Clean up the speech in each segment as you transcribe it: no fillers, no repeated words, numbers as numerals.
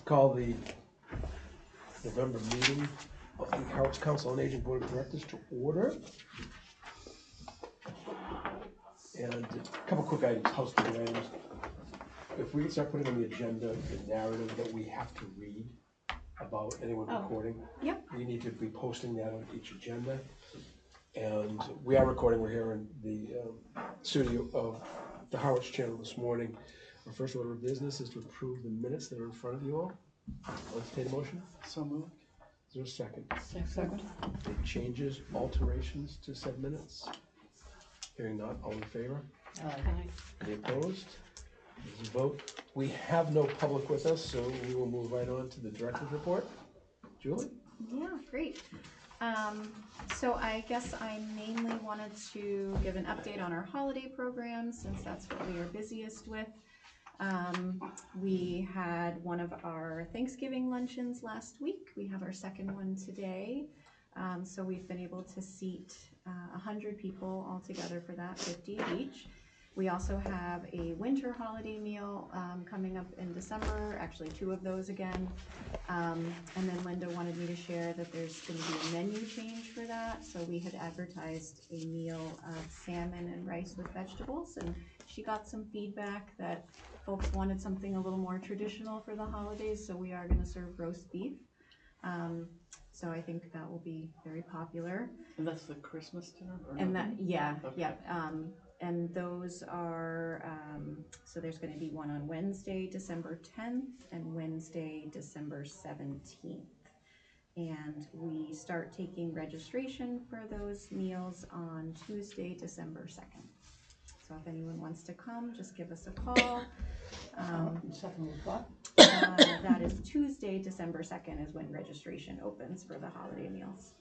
Call the November meeting of the Harwich Council on Aging Board of Directors to order. And a couple quick items, housekeeping items. If we can start putting on the agenda the narrative that we have to read about anyone recording. Yep. We need to be posting that on each agenda. And we are recording, we're here in the studio of the Harwich channel this morning. Our first order of business is to approve the minutes that are in front of you all. Let's take a motion. So moved. Is there a second? Second. Any changes, alterations to said minutes? Hearing none, all in favor? Any opposed? There's a vote. We have no public with us, so we will move right on to the director's report. Julie? Yeah, great. So I guess I mainly wanted to give an update on our holiday program, since that's what we are busiest with. We had one of our Thanksgiving luncheons last week. We have our second one today. So we've been able to seat 100 people all together for that, 50 each. We also have a winter holiday meal coming up in December, actually 2 of those again. And then Linda wanted me to share that there's going to be a menu change for that. So we had advertised a meal of salmon and rice with vegetables, and she got some feedback that folks wanted something a little more traditional for the holidays, so we are going to serve roast beef. So I think that will be very popular. And that's the Christmas dinner? Or and no? that, yeah, Okay. yeah. And those are, so there's going to be one on Wednesday, December 10th, and Wednesday, December 17th. And we start taking registration for those meals on Tuesday, December 2nd. So if anyone wants to come, just give us a call. Second of what? That is Tuesday, December 2nd is when registration opens for the holiday meals.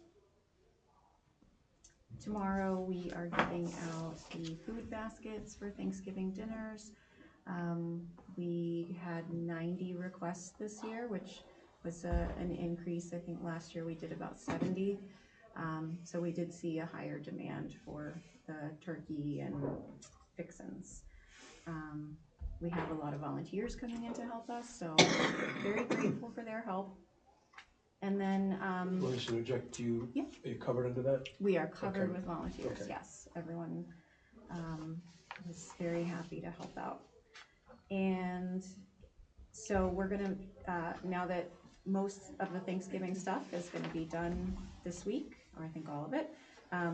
Tomorrow we are giving out the food baskets for Thanksgiving dinners. We had 90 requests this year, which was an increase. I think last year we did about 70. So we did see a higher demand for the turkey and fixins. We have a lot of volunteers coming in to help us, so very grateful for their help. And then Well, just interject, yeah. Are you covered under that? We are covered Okay. with volunteers, Okay. yes. Everyone is very happy to help out. And so we're gonna, now that most of the Thanksgiving stuff is gonna be done this week, or I think all of it,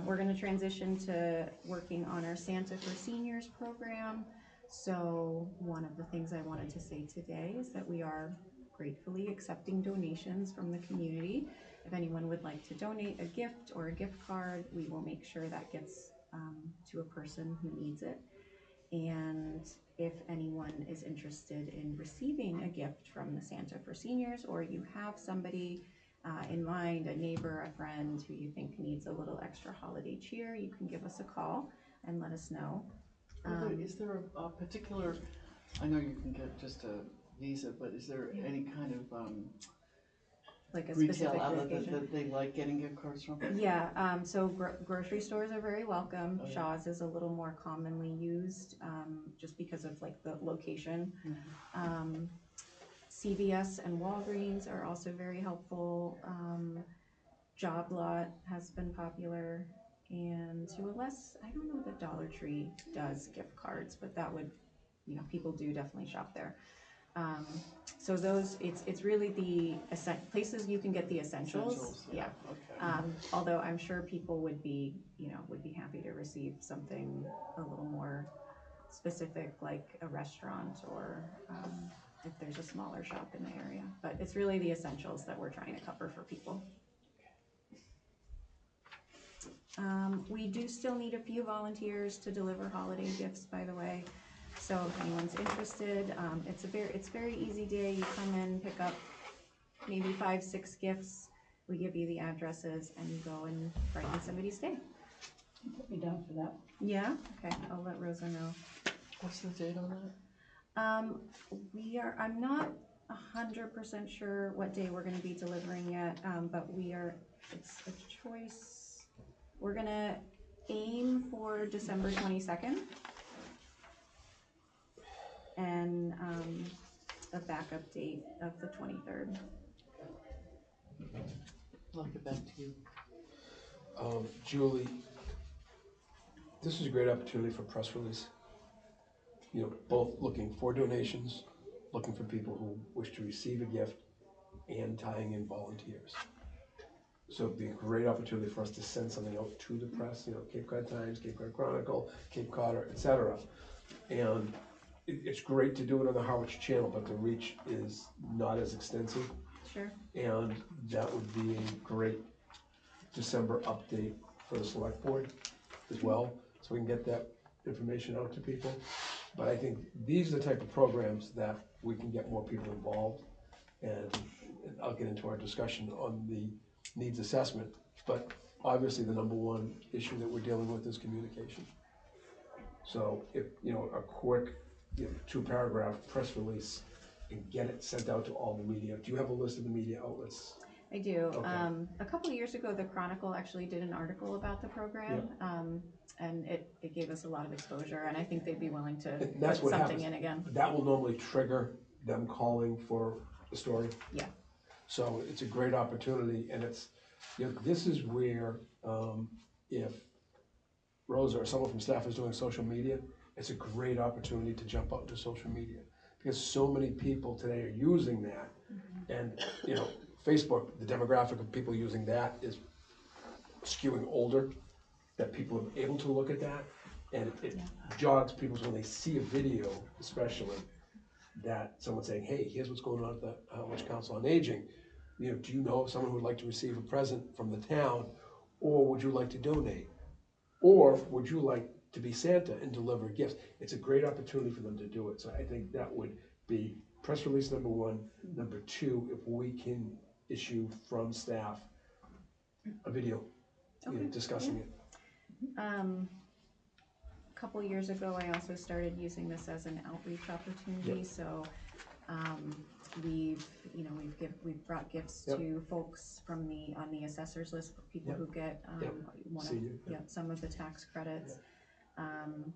we're gonna transition to working on our Santa for Seniors program. So one of the things I wanted to say today is that we are gratefully accepting donations from the community. If anyone would like to donate a gift or a gift card, we will make sure that gets to a person who needs it. And if anyone is interested in receiving a gift from the Santa for Seniors, or you have somebody in mind, a neighbor, a friend who you think needs a little extra holiday cheer, you can give us a call and let us know. Is there a particular, I know you can get just a Visa, but is there any kind of Like a retail specific outlet location? that they like getting gift cards from? Yeah, so grocery stores are very welcome. Oh, yeah. Shaw's is a little more commonly used, just because of like the location. Mm-hmm. CVS and Walgreens are also very helpful. Job Lot has been popular, and to a less, I don't know that Dollar Tree does gift cards, but that would, you know, people do definitely shop there. So those, it's really the places you can get the essentials. Yeah. Okay. Although I'm sure people would be happy to receive something a little more specific, like a restaurant, or if there's a smaller shop in the area. But it's really the essentials that we're trying to cover for people. We do still need a few volunteers to deliver holiday gifts, by the way. So if anyone's interested, it's a very easy day. You come in, pick up maybe 5-6 gifts. We give you the addresses, and you go and brighten somebody's day. Put me down for that. Yeah? Okay, I'll let Rosa know. What's the date on that? I'm not 100% sure what day we're gonna be delivering yet, but it's a choice. We're gonna aim for December 22nd. And a backup date of the 23rd. I'll get back to you. Julie, this is a great opportunity for press release. You know, both looking for donations, looking for people who wish to receive a gift, and tying in volunteers. So it'd be a great opportunity for us to send something out to the press, you know, Cape Cod Times, Cape Cod Chronicle, Cape Codder, etc. And it's great to do it on the Harwich channel, but the reach is not as extensive. Sure. And that would be a great December update for the select board as well, so we can get that information out to people. But I think these are the type of programs that we can get more people involved. And I'll get into our discussion on the needs assessment, but obviously the number one issue that we're dealing with is communication. So if, you know, a quick, you know, 2-paragraph press release and get it sent out to all the media. Do you have a list of the media outlets? I do. Okay. A couple of years ago, the Chronicle actually did an article about the program, and it gave us a lot of exposure, and I think they'd be willing to And that's put what something happens. in again. That will normally trigger them calling for the story. Yeah. So it's a great opportunity, and it's, you know, this is where, if Rosa or someone from staff is doing social media, it's a great opportunity to jump out into social media, because so many people today are using that. And, you know, Facebook, the demographic of people using that is skewing older, that people are able to look at that, and it jogs people when they see a video, especially, that someone's saying, hey, here's what's going on at the Harwich Council on Aging. You know, do you know of someone who would like to receive a present from the town, or would you like to donate? Or would you like to be Santa and deliver gifts? It's a great opportunity for them to do it. So I think that would be press release number one. Number two, if we can issue from staff a video, you know, discussing it. A couple years ago, I also started using this as an outreach opportunity. So we've brought gifts to folks from on the assessors list, people who get some of the tax credits.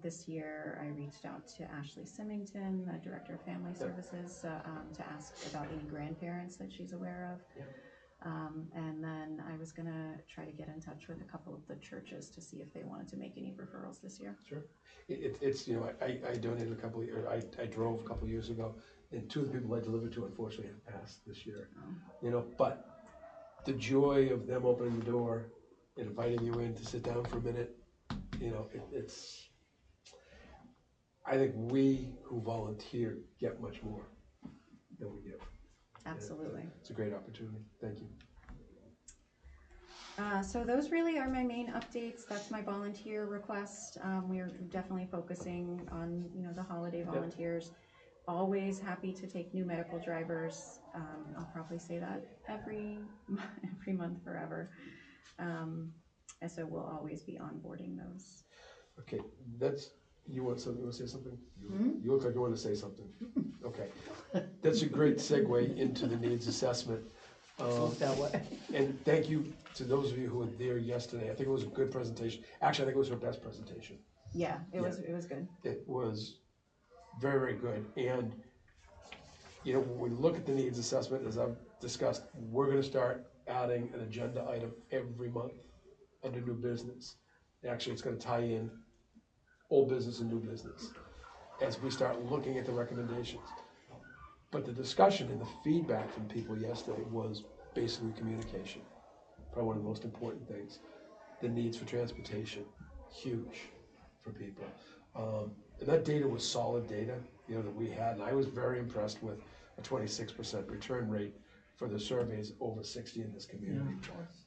This year, I reached out to Ashley Symington, the Director of Family Services, to ask about any grandparents that she's aware of. And then I was gonna try to get in touch with a couple of the churches to see if they wanted to make any referrals this year. Sure. It's, you know, I donated a couple of years, I drove a couple of years ago, and 2 of the people I delivered to unfortunately have passed this year. You know, but the joy of them opening the door and inviting you in to sit down for a minute, you know, it's, I think we who volunteer get much more than we give. Absolutely. It's a great opportunity. Thank you. So those really are my main updates. That's my volunteer request. We're definitely focusing on, you know, the holiday volunteers. Always happy to take new medical drivers. I'll probably say that every month forever. And so we'll always be onboarding those. Okay, you want something? You want to say something? You look like you want to say something. Okay, that's a great segue into the needs assessment. That way. And thank you to those of you who were there yesterday. I think it was a good presentation. Actually, I think it was her best presentation. Yeah, it was good. It was very, very good. And, you know, when we look at the needs assessment, as I've discussed, we're gonna start adding an agenda item every month under new business. Actually, it's gonna tie in old business and new business as we start looking at the recommendations. But the discussion and the feedback from people yesterday was basically communication. Probably one of the most important things. The needs for transportation, huge for people. And that data was solid data, you know, that we had, and I was very impressed with a 26% return rate for the surveys over 60 in this community.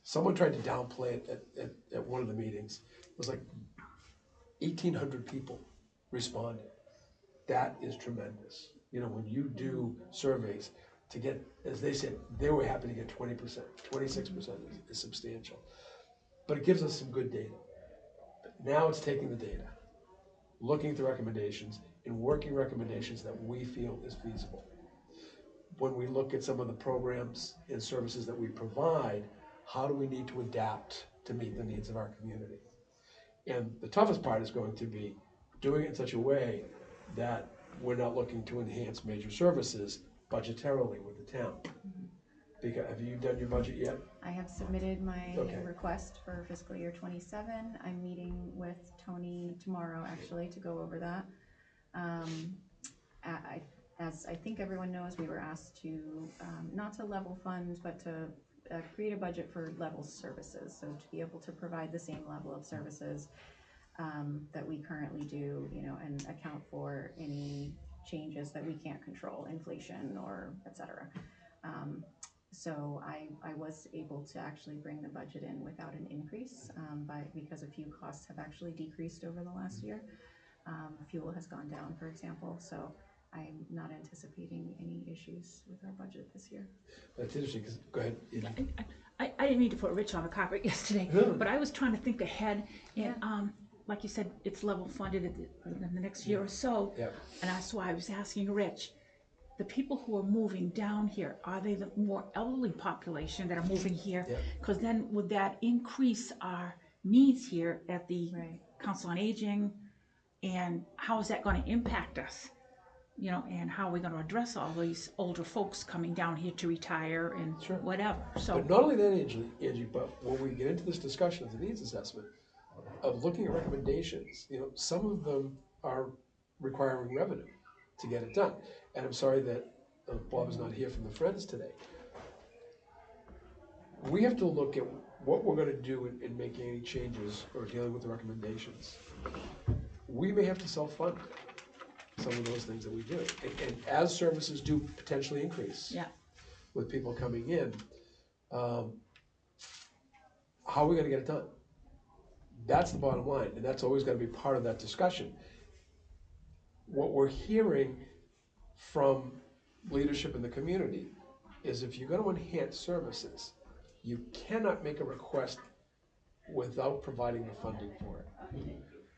Someone tried to downplay it at one of the meetings. It was like 1,800 people responded. That is tremendous. You know, when you do surveys to get, as they said, they were happy to get 20%, 26% is substantial. But it gives us some good data. But now it's taking the data, looking at the recommendations, and working recommendations that we feel is feasible. When we look at some of the programs and services that we provide, how do we need to adapt to meet the needs of our community? And the toughest part is going to be doing it in such a way that we're not looking to enhance major services budgetarily with the town. Because, have you done your budget yet? I have submitted my Okay. request for fiscal year 27. I'm meeting with Tony tomorrow, actually, to go over that. As I think everyone knows, we were asked to, not to level fund, but to create a budget for level services. So to be able to provide the same level of services that we currently do, you know, and account for any changes that we can't control, inflation or et cetera. So I was able to actually bring the budget in without an increase, because a few costs have actually decreased over the last year. Fuel has gone down, for example, so I'm not anticipating any issues with our budget this year. That's interesting, because, go ahead. I didn't mean to put Rich on the carpet yesterday, No. but I was trying to think ahead, and Yeah. like you said, it's level funded in the next year or so. Yeah. And that's why I was asking Rich, the people who are moving down here, are they the more elderly population that are moving here? Yeah. Because then would that increase our needs here at the Right. Council on Aging? And how is that going to impact us? You know, and how are we going to address all these older folks coming down here to retire and Sure. whatever? So, But not only that, Angie, but when we get into this discussion of the needs assessment, of looking at recommendations, you know, some of them are requiring revenue to get it done. And I'm sorry that Bob is not here from the Friends today. We have to look at what we're gonna do in making any changes or dealing with the recommendations. We may have to self-fund some of those things that we do. And as services do potentially increase yeah. with people coming in, how are we gonna get it done? That's the bottom line, and that's always gotta be part of that discussion. What we're hearing from leadership in the community is if you're gonna enhance services, you cannot make a request without providing the funding for it.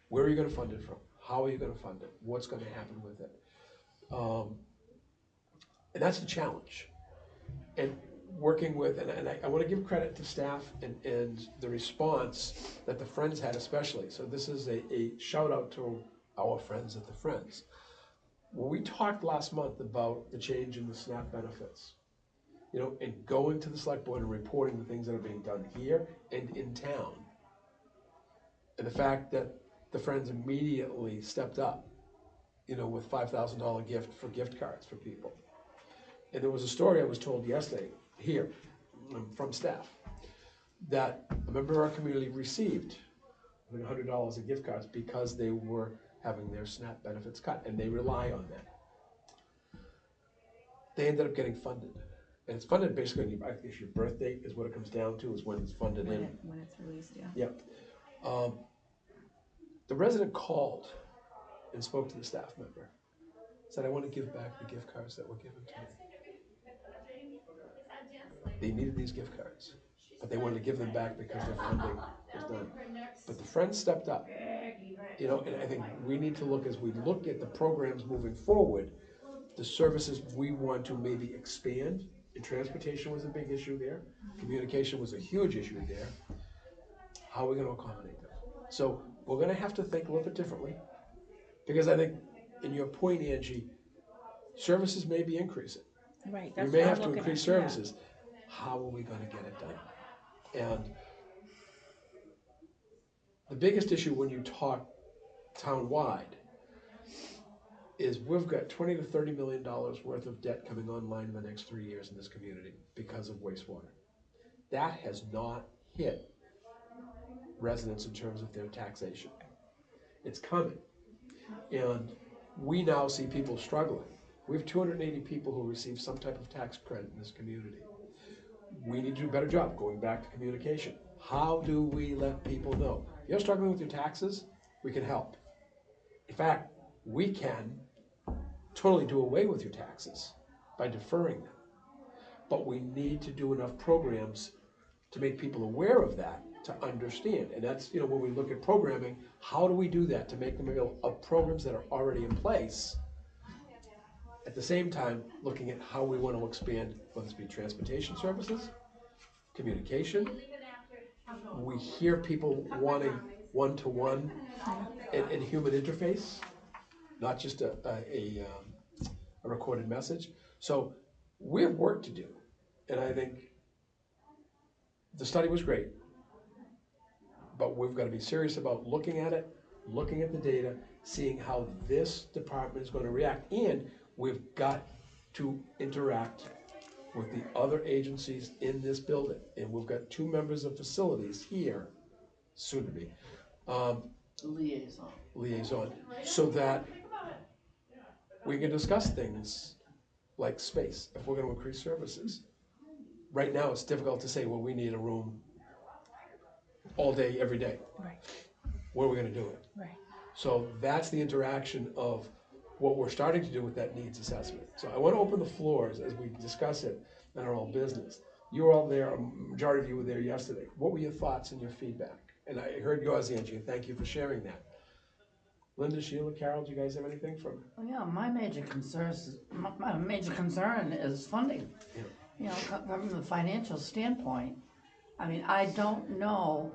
Where are you gonna fund it from? How are you gonna fund it? What's gonna happen with it? And that's the challenge. And working with, and I wanna give credit to staff and the response that the Friends had especially. So this is a shout out to our friends at the Friends. When we talked last month about the change in the SNAP benefits, you know, and going to the select board and reporting the things that are being done here and in town, and the fact that the Friends immediately stepped up, you know, with $5,000 gift for gift cards for people. And there was a story I was told yesterday here from staff that a member of our community received $100 in gift cards because they were having their SNAP benefits cut, and they rely on that. They ended up getting funded. And it's funded basically, I guess your birth date is what it comes down to, is when it's funded in. When it's released, yeah. Yep. The resident called and spoke to the staff member, said, I want to give back the gift cards that were given to me. They needed these gift cards, but they wanted to give them back because their funding was done. But the Friends stepped up, you know, and I think we need to look, as we look at the programs moving forward, the services we want to maybe expand, and transportation was a big issue there, communication was a huge issue there. How are we gonna accommodate them? So we're gonna have to think a little bit differently, because I think, in your point, Angie, services may be increasing. Right. We That's may what I'm have to looking increase at, yeah. services. How are we gonna get it done? And the biggest issue when you talk town-wide is we've got $20 to $30 million worth of debt coming online in the next 3 years in this community because of wastewater. That has not hit residents in terms of their taxation. It's coming. And we now see people struggling. We have 280 people who receive some type of tax credit in this community. We need to do a better job going back to communication. How do we let people know? If you're struggling with your taxes, we can help. In fact, we can totally do away with your taxes by deferring them. But we need to do enough programs to make people aware of that, to understand. And that's, you know, when we look at programming, how do we do that to make them aware of programs that are already in place? At the same time, looking at how we want to expand, whether it be transportation services, communication. We hear people wanting one-to-one and human interface, not just a a recorded message. So we have work to do. And I think the study was great, but we've got to be serious about looking at it, looking at the data, seeing how this department is going to react. And we've got to interact with the other agencies in this building. And we've got 2 members of facilities here, soon to be, liaison, so that we can discuss things like space, if we're gonna increase services. Right now, it's difficult to say, well, we need a room all day, every day. Right, Where are we gonna do it? right. So that's the interaction of what we're starting to do with that needs assessment. So I wanna open the floors as we discuss it in our own business. You were all there, a majority of you were there yesterday. What were your thoughts and your feedback? And I heard yours, Angie, and thank you for sharing that. Linda, Sheila, Carol, do you guys have anything from? Yeah, my major concern is funding. Yeah. You know, from the financial standpoint, I mean, I don't know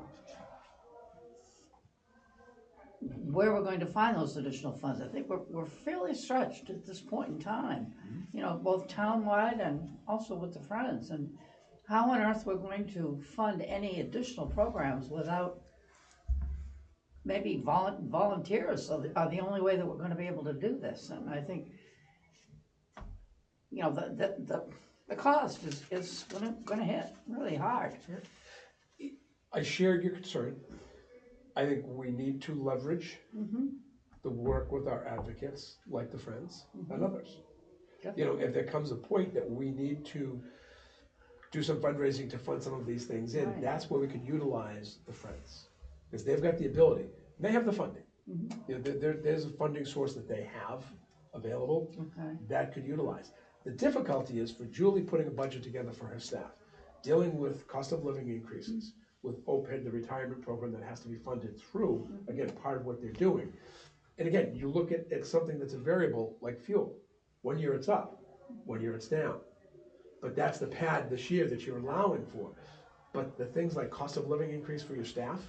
where we're going to find those additional funds. I think we're fairly stretched at this point in time, you know, both townwide and also with the Friends. And how on earth we're going to fund any additional programs without maybe volunteers are the only way that we're gonna be able to do this. And I think, you know, the cost is gonna hit really hard. I shared your concern. I think we need to leverage the work with our advocates, like the Friends and others. Yep. You know, if there comes a point that we need to do some fundraising to fund some of these things in, Right. that's where we could utilize the Friends. Because they've got the ability, they have the funding. You know, there's a funding source that they have available Okay. that could utilize. The difficulty is for Julie putting a budget together for her staff, dealing with cost of living increases, with OPED, the retirement program that has to be funded through, again, part of what they're doing. And again, you look at something that's a variable like fuel. 1 year it's up, 1 year it's down. But that's the pad this year that you're allowing for. But the things like cost of living increase for your staff,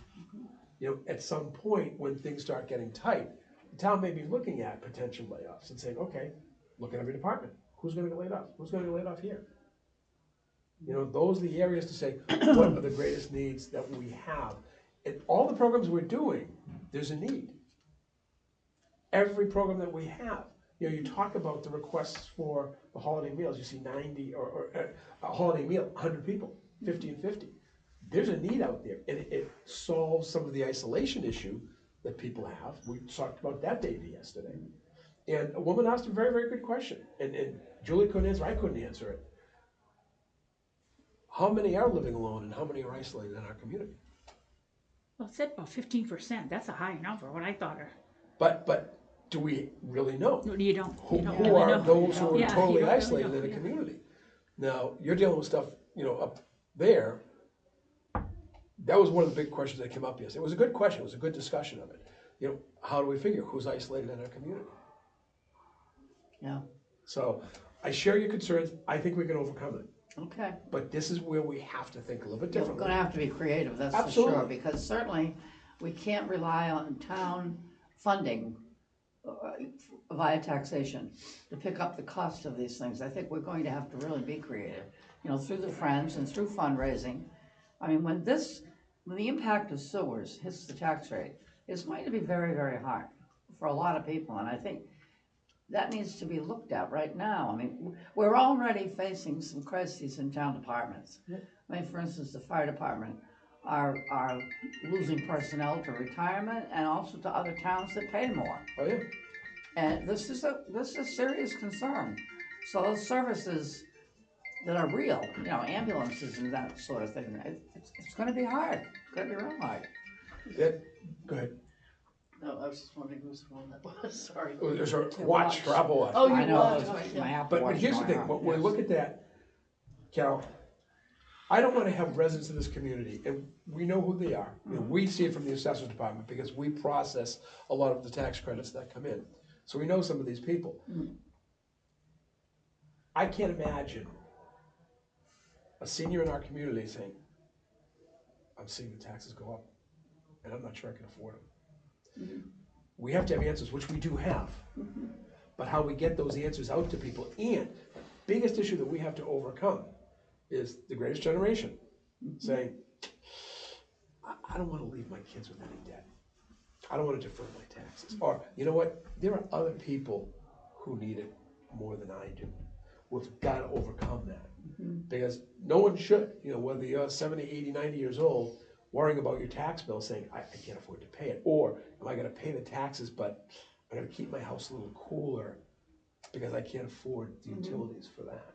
you know, at some point when things start getting tight, the town may be looking at potential layoffs and saying, okay, look at every department. Who's gonna get laid off? Who's gonna get laid off here? You know, those are the areas to say, what are the greatest needs that we have? And all the programs we're doing, there's a need. Every program that we have, you know, you talk about the requests for the holiday meals, you see 90 or a holiday meal, 100 people, 50 and 50. There's a need out there, and it solves some of the isolation issue that people have. We talked about that data yesterday. And a woman asked a very, very good question, and Julie couldn't answer, I couldn't answer it. How many are living alone and how many are isolated in our community? Well, it said about 15%, that's a high number, what I thought. But do we really know? You don't Who really are know. those who are Yeah, you totally don't really isolated know, in the yeah. community? Now, you're dealing with stuff, you know, up there. That was one of the big questions that came up yesterday. It was a good question, it was a good discussion of it. You know, how do we figure who's isolated in our community? Yeah, So, I share your concerns, I think we can overcome it. okay. But this is where we have to think a little bit We're differently. gonna have to be creative, that's for sure, Absolutely. because certainly we can't rely on town funding via taxation to pick up the cost of these things. I think we're going to have to really be creative, you know, through the Friends and through fundraising. I mean, when the impact of sewers hits the tax rate, it's going to be very, very hard for a lot of people, and I think that needs to be looked at right now. I mean, we're already facing some crises in town departments. I mean, for instance, the fire department are losing personnel to retirement and also to other towns that pay more. Oh, yeah. And this is a serious concern. So those services that are real, you know, ambulances and that sort of thing, it's gonna be hard. It's gonna be real hard. Yeah, go ahead. No, I was just wondering who's the one that was, sorry. There's a watch, for Apple Watch. Oh, you I know, watch, it's right, my yeah. Apple But Watch here's the going thing, on, when we yes. look at that, Carol, I don't wanna have residents of this community, and we know who they are. I mean, we see it from the assessor's department, because we process a lot of the tax credits that come in. So we know some of these people. I can't imagine a senior in our community saying, I'm seeing the taxes go up, and I'm not sure I can afford them. We have to have answers, which we do have. but how we get those answers out to people. And the biggest issue that we have to overcome is the greatest generation saying, I don't want to leave my kids with any debt. I don't want to defer my taxes. Or, you know what, there are other people who need it more than I do. We've got to overcome that. Because no one should, you know, whether you're 70, 80, 90 years old, worrying about your tax bill saying, I can't afford to pay it. Or, am I gonna pay the taxes, but I'm gonna keep my house a little cooler because I can't afford the utilities for that.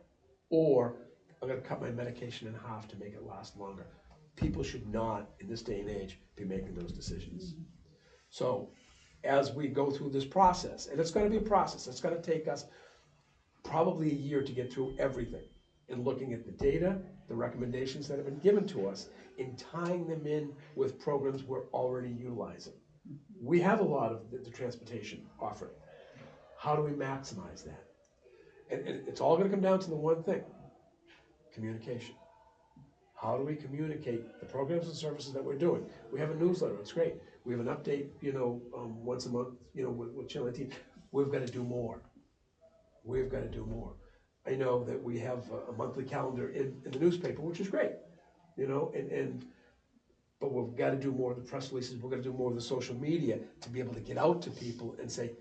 Or, I'm gonna cut my medication in half to make it last longer. People should not, in this day and age, be making those decisions. So, as we go through this process, and it's gonna be a process, it's gonna take us probably a year to get through everything, and looking at the data, the recommendations that have been given to us, and tying them in with programs we're already utilizing. We have a lot of the transportation offering. How do we maximize that? And it's all gonna come down to the one thing, communication. How do we communicate the programs and services that we're doing? We have a newsletter, it's great. We have an update, you know, once a month, you know, with Channel 18. We've gotta do more. We've gotta do more. I know that we have a monthly calendar in the newspaper, which is great, you know, but we've gotta do more of the press releases, we're gonna do more of the social media to be able to get out to people and say,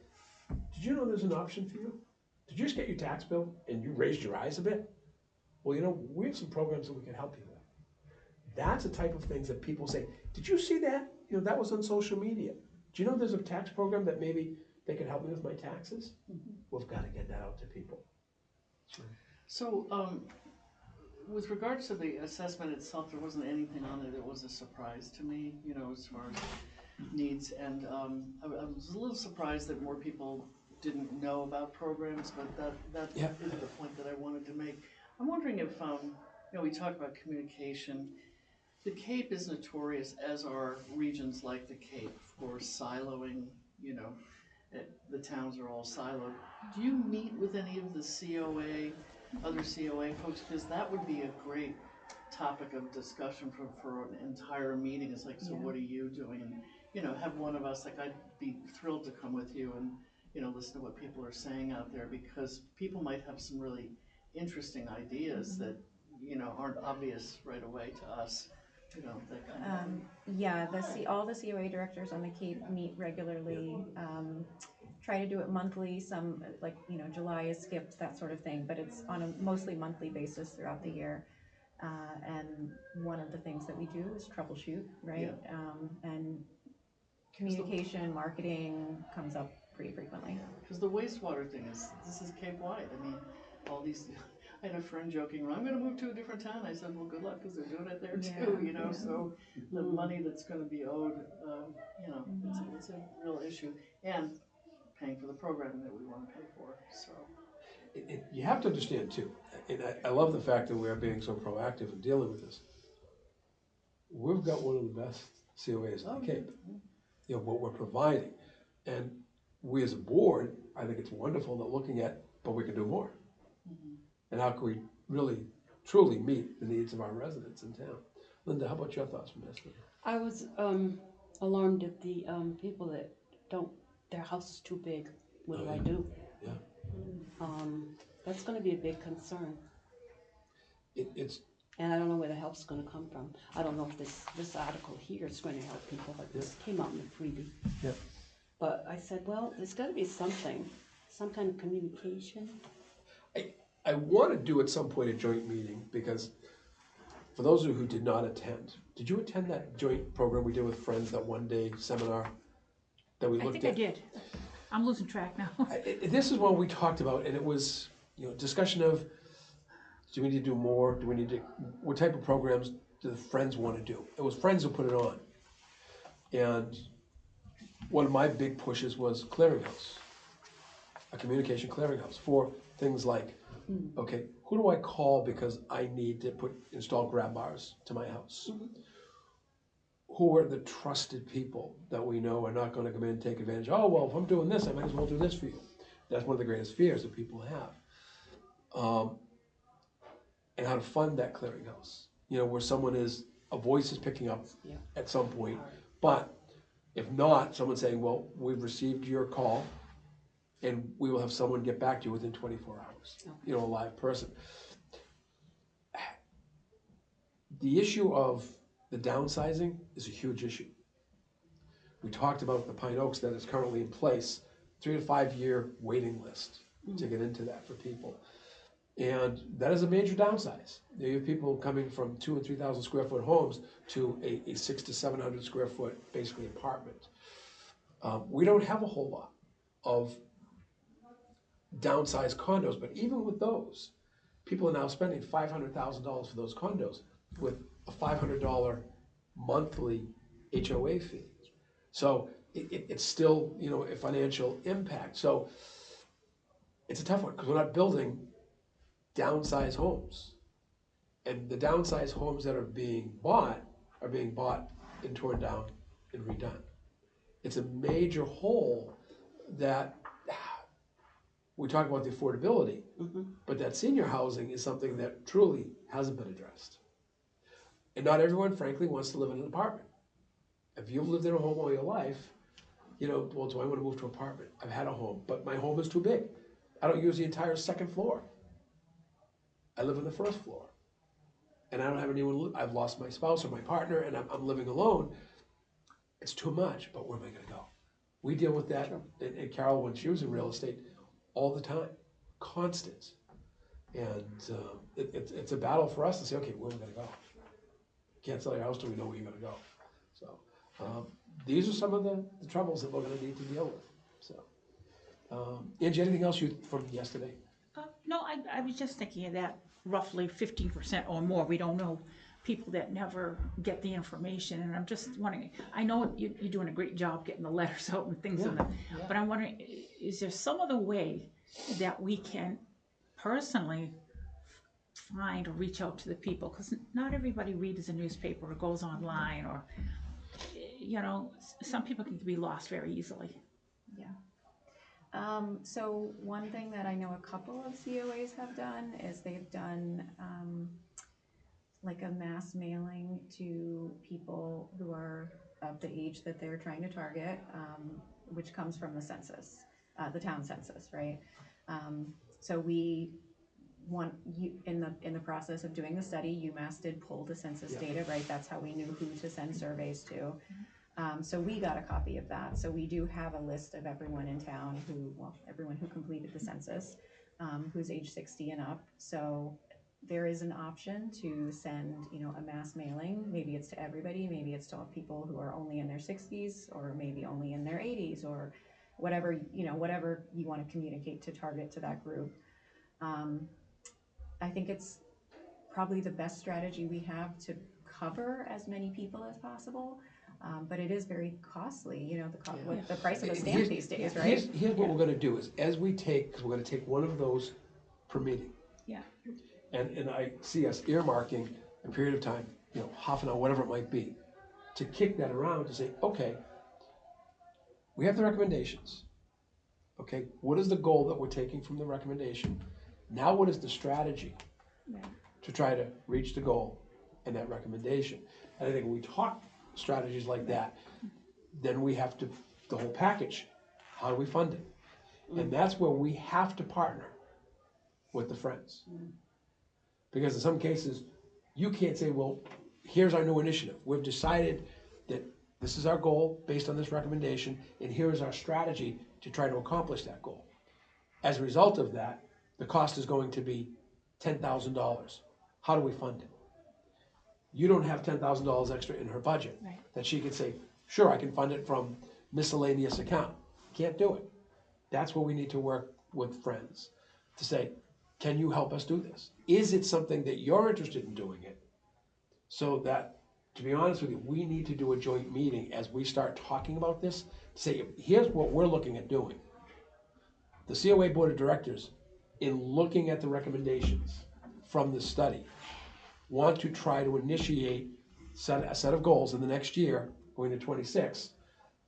did you know there's an option for you? Did you just get your tax bill and you raised your eyes a bit? Well, you know, we have some programs that we can help you with. That's the type of things that people say, did you see that? You know, that was on social media. Do you know there's a tax program that maybe they could help me with my taxes? We've gotta get that out to people. So, with regards to the assessment itself, there wasn't anything on it that was a surprise to me, you know, as far as needs. And I was a little surprised that more people didn't know about programs, but that is the point that I wanted to make. I'm wondering if, you know, we talk about communication. The Cape is notorious, as are regions like the Cape, for siloing, you know, the towns are all siloed. Do you meet with any of the COA, other COA folks? Because that would be a great topic of discussion for an entire meeting. It's like, so what are you doing? And, you know, have one of us, like, I'd be thrilled to come with you and, you know, listen to what people are saying out there, because people might have some really interesting ideas that, you know, aren't obvious right away to us. You know, that kind of thing. Yeah, all the COA directors on the Cape meet regularly, try to do it monthly. Some, like, you know, July is skipped, that sort of thing, but it's on a mostly monthly basis throughout the year. And one of the things that we do is troubleshoot, right? And communication, marketing comes up pretty frequently. Because the wastewater thing this is Cape-wide. I mean, all these, I had a friend joking, I'm gonna move to a different town. I said, well, good luck, because they're doing it there too, you know, so the money that's gonna be owed, you know, it's a real issue. And paying for the programming that we wanna pay for, so. You have to understand too, and I love the fact that we're being so proactive in dealing with this. We've got one of the best COAs in the Cape. You know, what we're providing. And we as a board, I think it's wonderful that looking at, but we can do more. And how can we really, truly meet the needs of our residents in town? Linda, how about your thoughts from this? I was alarmed at the people that their house is too big. What do I do? Yeah. That's going to be a big concern. And I don't know where the help's going to come from. I don't know if this article here is going to help people, but this came out in a freebie. Yeah. But I said, well, there's got to be something, some kind of communication. I want to do at some point a joint meeting, because for those of you who did not attend, did you attend that joint program we did with Friends, that one-day seminar that we looked at? I think I did. I'm losing track now. This is what we talked about, and it was, you know, discussion of, do we need to do more? Do we need to, what type of programs do the Friends want to do? It was Friends who put it on. And one of my big pushes was clearinghouse, a communication clearinghouse for things like, okay, who do I call because I need to install grab bars to my house? Who are the trusted people that we know are not going to come in and take advantage? Oh, well, if I'm doing this, I might as well do this for you. That's one of the greatest fears that people have. And how to fund that clearinghouse. You know, where someone a voice is picking up at some point, but if not, someone saying, well, we've received your call, and we will have someone get back to you within 24 hours, you know, a live person. The issue of the downsizing is a huge issue. We talked about the Pine Oaks that is currently in place, 3 to 5 year waiting list to get into that for people. And that is a major downsize. You have people coming from 2,000 and 3,000 square foot homes to a 600 to 700 square foot, basically apartment. We don't have a whole lot of downsized condos, but even with those, people are now spending $500,000 for those condos with a $500 monthly HOA fee. So it's still, you know, a financial impact. So it's a tough one because we're not building downsized homes. And the downsized homes that are being bought and torn down and redone. It's a major hole that we talk about the affordability, but that senior housing is something that truly hasn't been addressed. And not everyone, frankly, wants to live in an apartment. If you've lived in a home all your life, you know, well, do I want to move to an apartment? I've had a home, but my home is too big. I don't use the entire second floor. I live on the first floor. And I don't have anyone, I've lost my spouse or my partner, and I'm living alone. It's too much, but where am I going to go? We deal with that, and Carol, when she was in real estate, all the time, constant. And it's a battle for us to say, okay, where am I going to go? Can't sell your house till we know where you're going to go. So these are some of the troubles that we're going to need to deal with. So, Angie, anything else from yesterday? No, I was just thinking of that roughly 15% or more, we don't know, people that never get the information, and I'm just wondering, I know you're doing a great job getting the letters out and things in them, but I'm wondering, is there some other way that we can personally find or reach out to the people? Because not everybody reads a newspaper or goes online, or, you know, some people can be lost very easily. Yeah. So one thing that I know a couple of COAs have done is they've done like a mass mailing to people who are of the age that they're trying to target, which comes from the census, the town census, right? So we want you in the process of doing the study, UMass did pull the census data, right? That's how we knew who to send surveys to. So we got a copy of that. So we do have a list of everyone in town everyone who completed the census, who's age 60 and up. So there is an option to send, you know, a mass mailing. Maybe it's to everybody. Maybe it's to people who are only in their 60s, or maybe only in their 80s, or whatever, you know, whatever you want to communicate to target to that group. I think it's probably the best strategy we have to cover as many people as possible. But it is very costly, you know, the price of a stamp these days, right? Here's what we're going to do is, as we take, because we're going to take one of those per meeting. Yeah. And I see us earmarking a period of time, you know, half an hour, whatever it might be, to kick that around to say, okay, we have the recommendations. Okay, what is the goal that we're taking from the recommendation? Now what is the strategy to try to reach the goal and that recommendation? And I think when we talk strategies like that, then we have to, the whole package, how do we fund it? And that's where we have to partner with the Friends. Because in some cases, you can't say, well, here's our new initiative. We've decided that this is our goal based on this recommendation, and here is our strategy to try to accomplish that goal. As a result of that, the cost is going to be $10,000. How do we fund it? You don't have $10,000 extra in her budget that she can say, sure, I can fund it from miscellaneous account. Can't do it. That's where we need to work with Friends to say, can you help us do this? Is it something that you're interested in doing it? So that, to be honest with you, we need to do a joint meeting as we start talking about this, to say, here's what we're looking at doing. The COA Board of Directors, in looking at the recommendations from the study, want to try to initiate a set of goals in the next year, going to 26,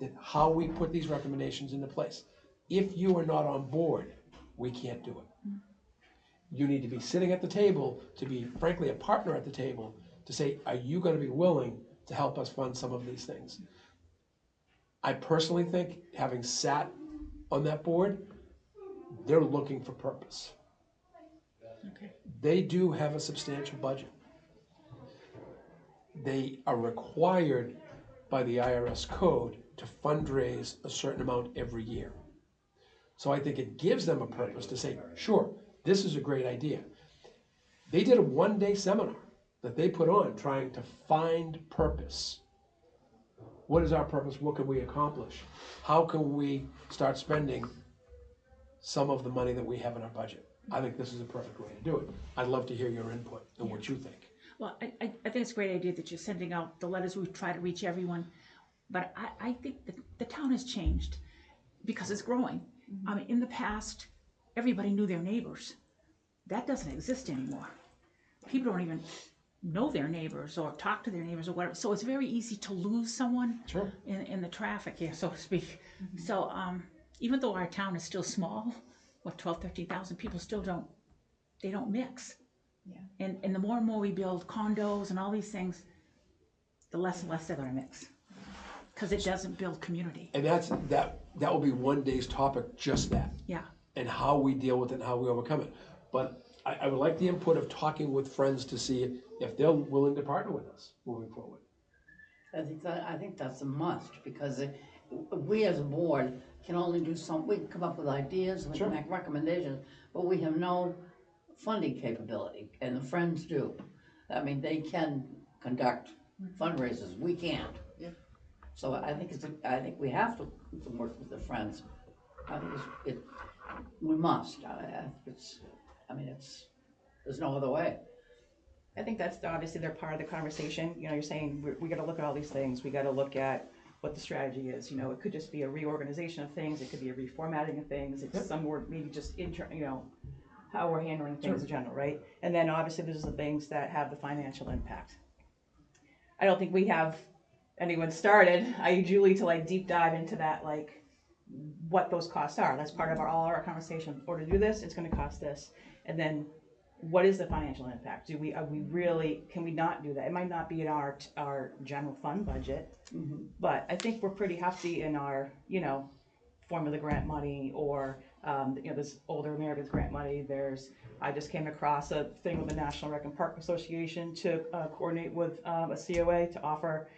that how we put these recommendations into place. If you are not on board, we can't do it. You need to be sitting at the table, to be frankly a partner at the table, to say, are you going to be willing to help us fund some of these things? I personally think, having sat on that board, they're looking for purpose. Okay. They do have a substantial budget. They are required by the IRS code to fundraise a certain amount every year. So I think it gives them a purpose to say, sure, this is a great idea. They did a one-day seminar that they put on trying to find purpose. What is our purpose? What can we accomplish? How can we start spending some of the money that we have in our budget? I think this is a perfect way to do it. I'd love to hear your input and what you think. Well, I think it's a great idea that you're sending out the letters. We try to reach everyone. But I think the town has changed because it's growing. I mean, in the past, everybody knew their neighbors. That doesn't exist anymore. People don't even know their neighbors or talk to their neighbors or whatever. So it's very easy to lose someone Sure. in the traffic here, so to speak. So even though our town is still small, 12, 13,000 people still don't mix. Yeah. And the more and more we build condos and all these things, the less and less they're gonna mix. Because it doesn't build community. And that will be one day's topic, just that. Yeah. And how we deal with it and how we overcome it. But I would like the input of talking with friends to see if they're willing to partner with us moving forward. I think that's a must, because we as a board can only do we can come up with ideas, we Sure. can make recommendations, but we have no funding capability, and the friends do. I mean, they can conduct fundraisers, we can't. Yeah. So I think we have to work with the friends. I think we must. There's no other way. I think that's obviously they're part of the conversation. You know, you're saying we got to look at all these things. We got to look at what the strategy is. You know, it could just be a reorganization of things. It could be a reformatting of things. It's some more maybe just how we're handling things in general, right? And then obviously there's the things that have the financial impact. I don't think we have anyone started. I need Julie to deep dive into that, what those costs are. That's part of all our conversation. Or to do this, it's going to cost this, and then what is the financial impact? Can we not do that? It might not be in our general fund budget, but I think we're pretty hefty in our, formula grant money or, this older Americans grant money. I just came across a thing with the National Rec and Park Association to coordinate with a COA to offer,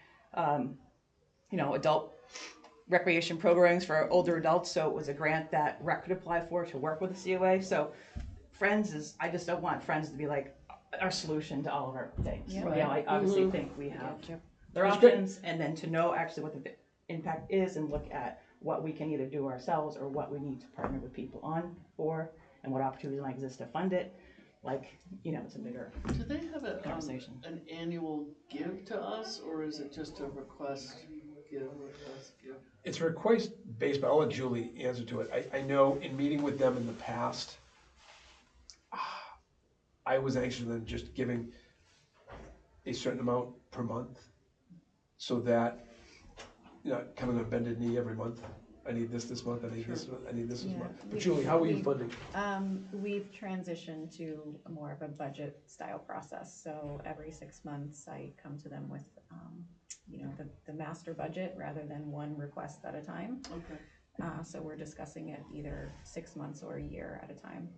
adult recreation programs for older adults. So it was a grant that rec could apply for to work with the COA. So I just don't want Friends to be our solution to all of our things. Yeah. Right. I obviously think we have Gotcha. their That's great. options, and then to know actually what the impact is and look at what we can either do ourselves or what we need to partner with people on for, and what opportunities might exist to fund it. It's a bigger Do they have conversation. an annual give to us, or is it just a request give? It's request based, but I'll let Julie answer to it. I know in meeting with them in the past, I was anxious than just giving a certain amount per month, so that coming on bended knee every month. I need this month. I need this. I need this Yeah. month. But Julie, how are you funding? We've transitioned to more of a budget style process. So every 6 months, I come to them with, the master budget rather than one request at a time. Okay. So we're discussing it either 6 months or a year at a time.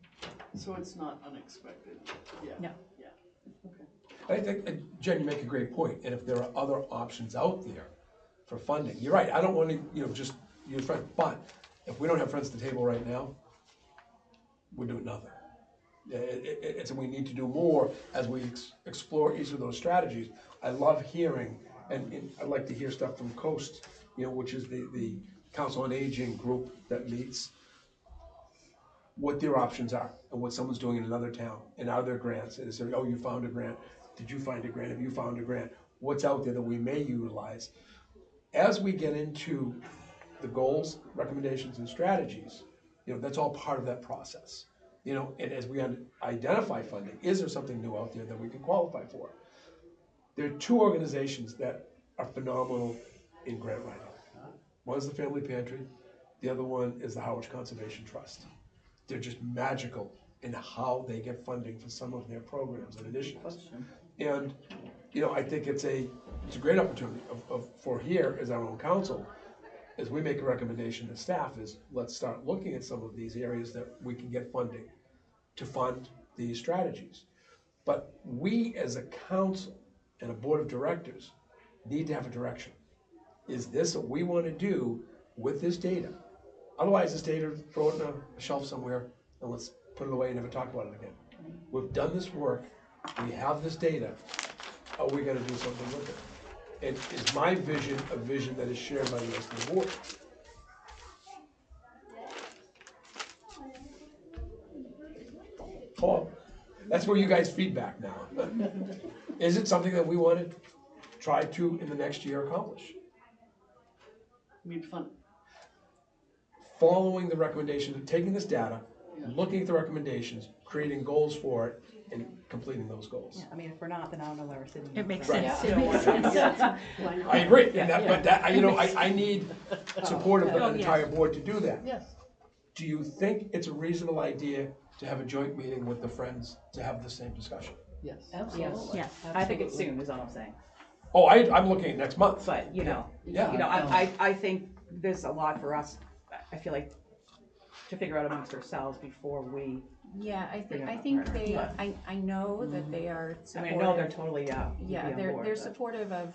So it's not unexpected. Yeah. No. Yeah. Okay. I think, Jen, you make a great point. And if there are other options out there for funding, you're right. I don't want to, just use friends. But if we don't have friends at the table right now, we're doing nothing. We need to do more as we explore each of those strategies. I love hearing, and I'd like to hear stuff from Coast, which is the Council on Aging group that meets, what their options are and what someone's doing in another town, and are there grants? And they say, oh, you found a grant. Did you find a grant? Have you found a grant? What's out there that we may utilize? As we get into the goals, recommendations, and strategies, that's all part of that process. And as we identify funding, is there something new out there that we can qualify for? There are two organizations that are phenomenal in grant writing. One is the Family Pantry, the other one is the Harwich Conservation Trust. They're just magical in how they get funding for some of their programs and initiatives. And, I think it's a great opportunity for here as our own council as we make a recommendation to staff is, let's start looking at some of these areas that we can get funding to fund these strategies. But we as a council and a board of directors need to have a direction. Is this what we want to do with this data? Otherwise, this data, throw it in a shelf somewhere and let's put it away and never talk about it again. We've done this work, we have this data, are we gonna do something with it? And is my vision a vision that is shared by the rest of the board? Oh, that's where you guys feedback now. Is it something that we want to try to, in the next year, accomplish? Meet fun. Following the recommendations, taking this data, Yeah. looking at the recommendations, creating goals for it, and completing those goals. Yeah, I mean, if we're not, then I don't know why we're sitting here. It makes Right. sense. Yeah. It makes sense. Why not? I agree, and Yeah. but that, you know, I need support of Oh, the yes. entire board to do that. Yes. Do you think it's a reasonable idea to have a joint meeting with the Friends to have the same discussion? Yes. Absolutely. Yeah. I think it's soon, is all I'm saying. Oh, I'm looking at next month. But, Yeah. I think there's a lot for us, I feel like, to figure out amongst ourselves before we, Yeah, I Bring it think up, they, yeah. I know that they are I supportive. mean, I know they're totally, would be Yeah, on they're board, they're but- supportive of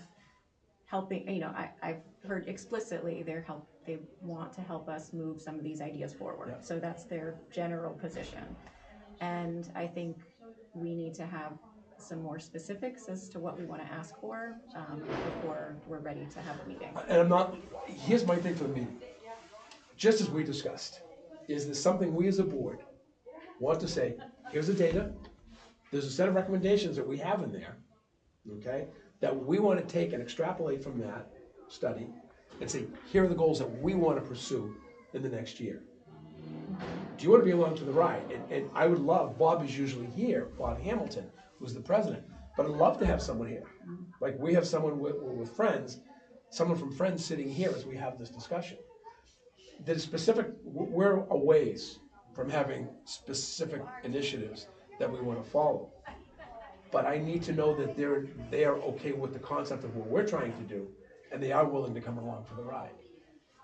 helping, you know, I've heard explicitly they want to help us move some of these ideas forward. Yeah. So that's their general position. And I think we need to have some more specifics as to what we want to ask for, before we're ready to have a meeting. And I'm not, here's my thing for the meeting. Just as we discussed, is there something we as a board want to say, here's the data, there's a set of recommendations that we have in there, okay? That we want to take and extrapolate from that study and say, here are the goals that we want to pursue in the next year. Do you want to be along to the ride? And I would love, Bob is usually here, Bob Hamilton, who's the president, but I'd love to have someone here. Like we have someone with Friends, someone from Friends sitting here as we have this discussion. The specific, we're a ways from having specific initiatives that we want to follow. But I need to know that they are okay with the concept of what we're trying to do, and they are willing to come along for the ride.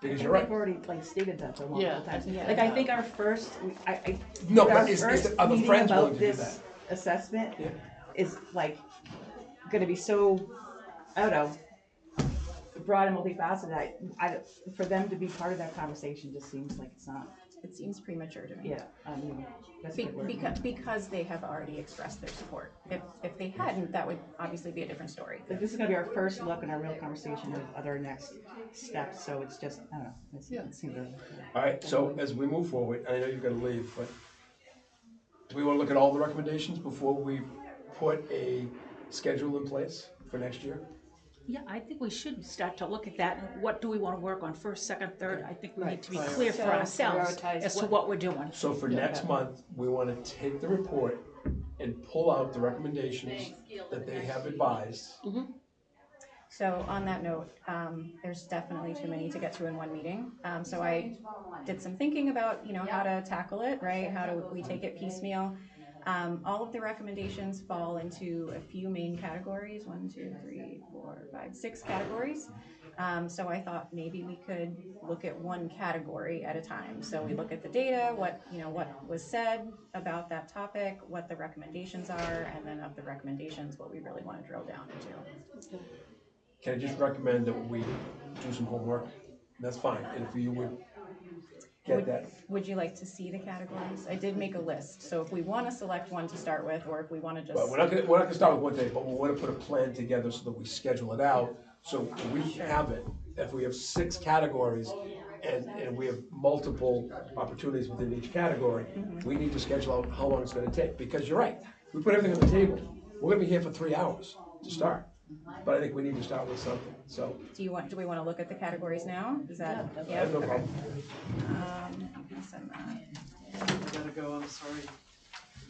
Because you're right. We've already like stated that for a long Yeah, time. yeah. Like, I think our first, No, our but first are the meeting Friends about willing to do that? this assessment Yeah. is like, gonna be so, I don't know, broad and multifaceted, for them to be part of that conversation just seems like it's not, It seems premature to me. yeah, I mean, that's a good word. Because they have already expressed their support. If they hadn't, that would obviously be a different story. But this is gonna be our first look and our real conversation of other next steps, so it's just, I don't know, it seems really. All right, so as we move forward, I know you've got to leave, but do we want to look at all the recommendations before we put a schedule in place for next year? Yeah, I think we should start to look at that, and what do we wanna work on first, second, third? I think we need to be clear for So ourselves prioritize as to what- what we're doing. So for next month, we want to take the report and pull out the recommendations that they have advised. So on that note, there's definitely too many to get to in one meeting. So I did some thinking about, you know, how to tackle it, right? How do we take it piecemeal? All of the recommendations fall into a few main categories, 1, 2, 3, 4, 5, 6 categories. So I thought maybe we could look at one category at a time. So we look at the data, what was said about that topic, what the recommendations are, and then of the recommendations, what we really want to drill down into. Can I just recommend that we do some homework? That's fine, and if you would get that. Would you like to see the categories? I did make a list, so if we want to select one to start with, or if we want to just. But we're not gonna start with one thing, but we wanna put a plan together so that we schedule it out, so we have it. If we have 6 categories and we have multiple opportunities within each category, we need to schedule out how long it's gonna take, because you're right, we put everything on the table, we're gonna be here for 3 hours to start. But I think we need to start with something, so. Do we want to look at the categories now? Is that, I have no Okay. problem. You can send that. I gotta go, I'm sorry.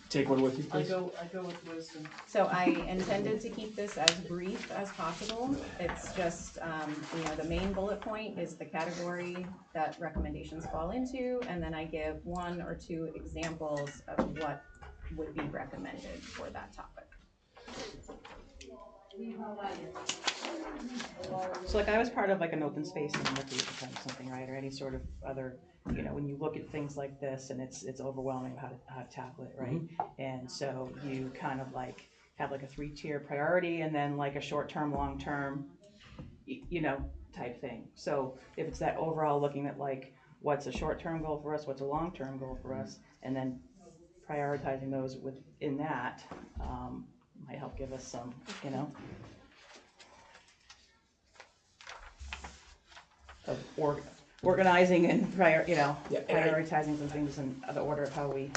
Take one with you, I please. go with wisdom. So I intended to keep this as brief as possible. It's just, the main bullet point is the category that recommendations fall into, and then I give 1 or 2 examples of what would be recommended for that topic. So like I was part of like an open space and recreation or something, right, or any sort of other, you know, when you look at things like this and it's overwhelming how to tackle it, right? And so you kind of like have like a 3-tier priority and then like a short-term, long-term, you know, type thing. So if it's that overall looking at like what's a short-term goal for us, what's a long-term goal for us, and then prioritizing those within that might help give us some, you know, of organizing and prioritizing some things in the order of how we.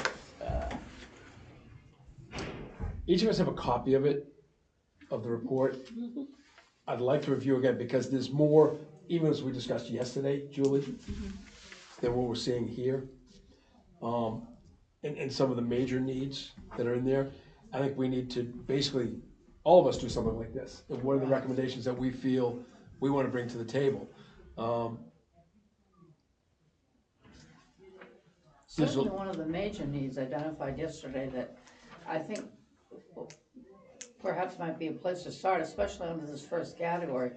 Each of us have a copy of it, of the report. I'd like to review again because there's more, even as we discussed yesterday, Julie, than what we're seeing here. And some of the major needs that are in there. I think we need to basically, all of us do something like this. And what are the recommendations that we feel we want to bring to the table? Certainly one of the major needs identified yesterday that I think perhaps might be a place to start, especially under this first category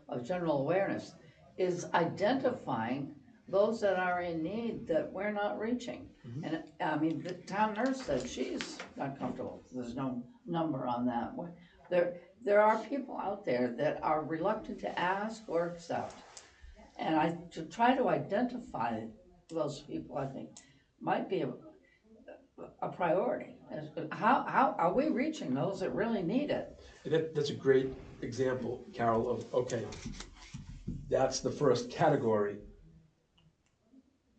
of general awareness, is identifying those that are in need that we're not reaching. And I mean, the town nurse said she's not comfortable. There's no number on that. There are people out there that are reluctant to ask or accept. And to try to identify those people, I think, might be a priority. How are we reaching those that really need it? That's a great example, Carol, of, okay, that's the first category.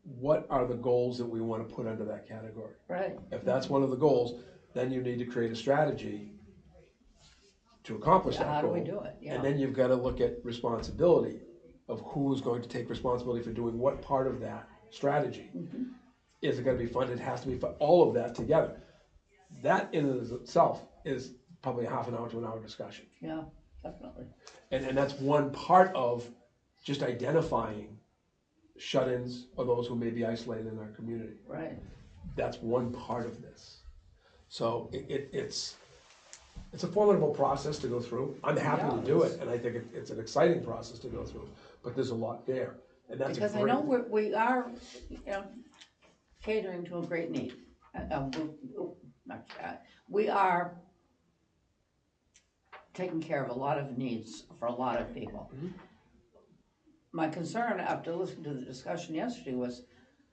What are the goals that we want to put under that category? Right. If that's one of the goals, then you need to create a strategy to accomplish that goal. How do we do it? Yeah. And then you've got to look at responsibility of who's going to take responsibility for doing what part of that strategy. Is it going to be funded? It has to be funded. All of that together. That in and of itself is probably a half an hour to an hour discussion. Yeah, definitely. And that's one part of just identifying shut-ins or those who may be isolated in our community. Right. That's one part of this. So it's a formidable process to go through. I'm happy to do it, and I think it's an exciting process to go through, but there's a lot there. And that's Because I know we are, you know, catering to a great need. We are taking care of a lot of needs for a lot of people. My concern after listening to the discussion yesterday was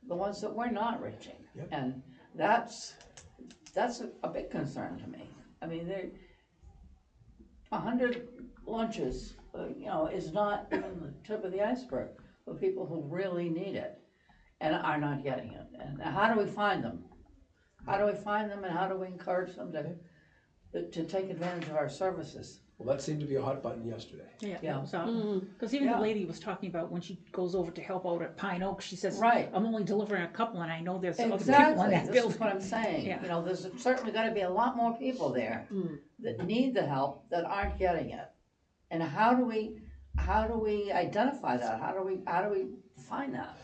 the ones that we're not reaching. And that's a big concern to me. I mean, 100 lunches, you know, is not even the tip of the iceberg for people who really need it and are not getting it. And how do we find them? How do we find them and how do we encourage them to take advantage of our services? Well, that seemed to be a hot button yesterday. Yeah, because even the lady was talking about when she goes over to help out at Pine Oak, she says, Right. I'm only delivering a couple and I know there's other people in Exactly, that this building. is what I'm saying. Yeah. You know, there's certainly gotta be a lot more people there that need the help that aren't getting it. And how do we identify that? How do we find that?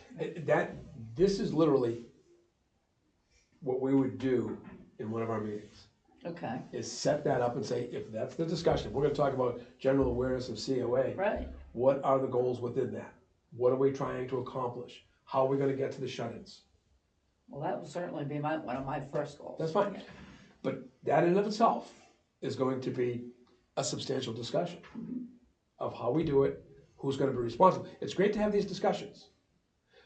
This is literally what we would do in one of our meetings. Okay, Is set that up and say, if that's the discussion, we're gonna talk about general awareness of COA. right, What are the goals within that? What are we trying to accomplish? How are we gonna get to the shut-ins? well, that will certainly be one of my first goals. That's fine. But that in and of itself is going to be a substantial discussion of how we do it, who's gonna be responsible. It's great to have these discussions.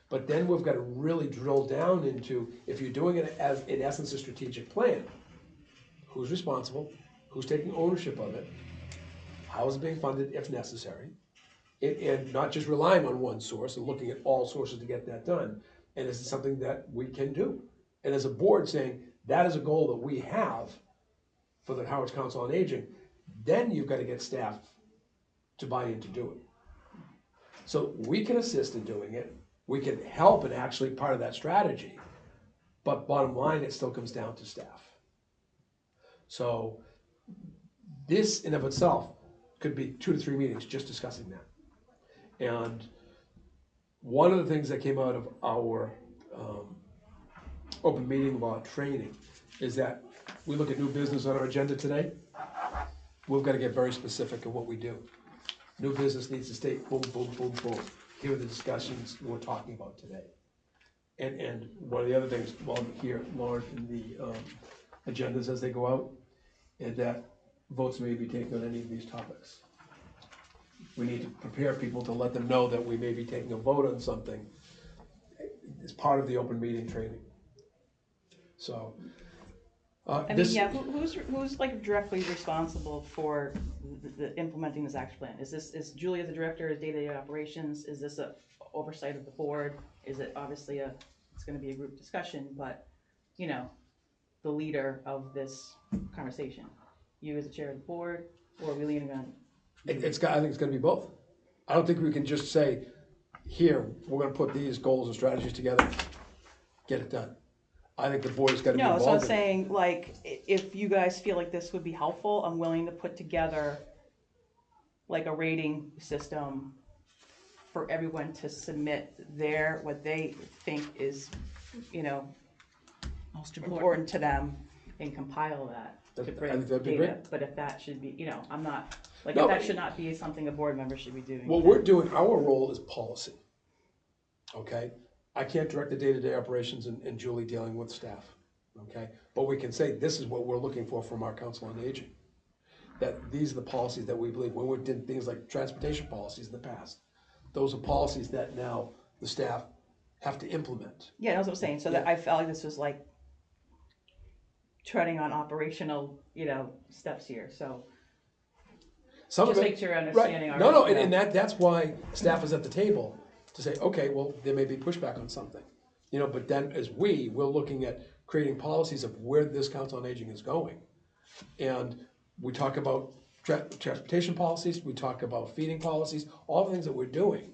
But then we've got to really drill down into, if you're doing it as, in essence, a strategic plan, who's responsible, who's taking ownership of it, how is it being funded if necessary, and not just relying on one source and looking at all sources to get that done. And is it something that we can do? And as a board saying, that is a goal that we have for the Harwich Council on Aging, then you've got to get staff to buy in to do it. So we can assist in doing it, we can help in actually part of that strategy, but bottom line, it still comes down to staff. So this in of itself could be 2 to 3 meetings just discussing that. And one of the things that came out of our open meeting law training is that we look at new business on our agenda today. we've gotta get very specific in what we do. New business needs to state boom, boom, boom, boom. Here are the discussions we're talking about today. And one of the other things, while here, Lauren, in the agendas as they go out, is that votes may be taken on any of these topics. We need to prepare people to let them know that we may be taking a vote on something as part of the open meeting training. So, I mean, this, yeah, who's like directly responsible for the implementing this action plan? Is Julie the director of day-to-day operations? Is this a oversight of the board? Is it obviously it's gonna be a group discussion, but, you know, the leader of this conversation? You as the chair of the board, or are we leaning on? I think it's gonna be both. I don't think we can just say, here, we're gonna put these goals and strategies together, get it done. I think the board has gotta be No, involved so I'm in it. saying, like, if you guys feel like this would be helpful, I'm willing to put together like a rating system for everyone to submit what they think is, you know, Most important to them and compile that to I think bring that'd be data. great. But if that should be, you know, I'm not, like, No, if that but- should not be something a board member should be doing. What we're doing, our role is policy. Okay? I can't direct the day-to-day operations and Julie dealing with staff. Okay? But we can say, this is what we're looking for from our council on aging. That these are the policies that we believe, when we did things like transportation policies in the past, those are policies that now the staff have to implement. Yeah, that's what I'm saying, so that I felt like this was like treading on operational, you know, steps here, so. Some of Just it- make sure you're right. understanding our. No, you know. and that's why staff is at the table, to say, okay, well, there may be pushback on something. You know, but then as we're looking at creating policies of where this council on aging is going. And we talk about transportation policies, we talk about feeding policies, all the things that we're doing.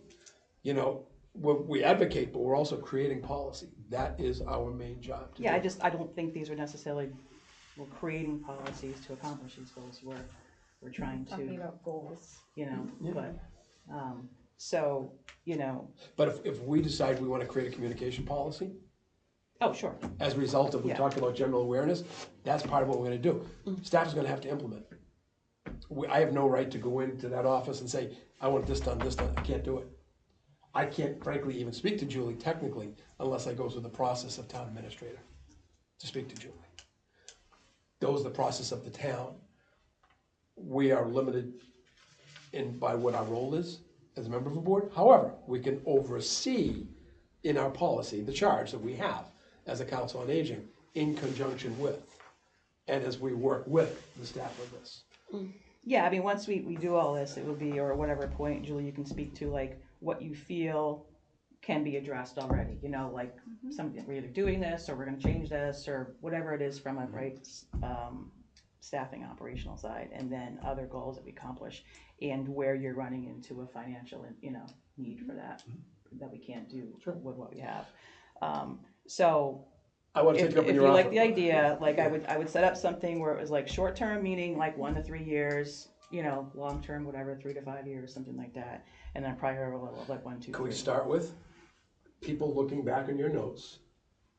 You know, we advocate, but we're also creating policy. That is our main job to do. Yeah, I don't think these are necessarily, we're creating policies to accomplish these goals, we're trying Talking to, about goals. you know, Yeah. but, so, you know, But if we decide we wanna create a communication policy, oh, sure, as a result of, we Yeah. talked about general awareness, that's part of what we're gonna do. Staff is gonna have to implement. I have no right to go into that office and say, I want this done, I can't do it. I can't frankly even speak to Julie technically unless I go through the process of town administrator to speak to Julie. Goes the process of the town. We are limited by what our role is as a member of a board. However, we can oversee in our policy, the charge that we have as a council on aging in conjunction with, and as we work with the staff of this. yeah, I mean, once we do all this, it will be, or whatever point, Julie, you can speak to, like, what you feel can be addressed already, you know, like, something, we're either doing this, or we're gonna change this, or whatever it is from a, right, staffing operational side, and then other goals that we accomplish, and where you're running into a financial, you know, need for that we can't do with what we have. So, I want to take if you up on you your offer. like the idea, like, I would set up something where it was like short-term, meaning like 1 to 3 years, you know, long-term, whatever, 3 to 5 years, something like that, and then prior, like 1, 2, 3. Can we start with people looking back on your notes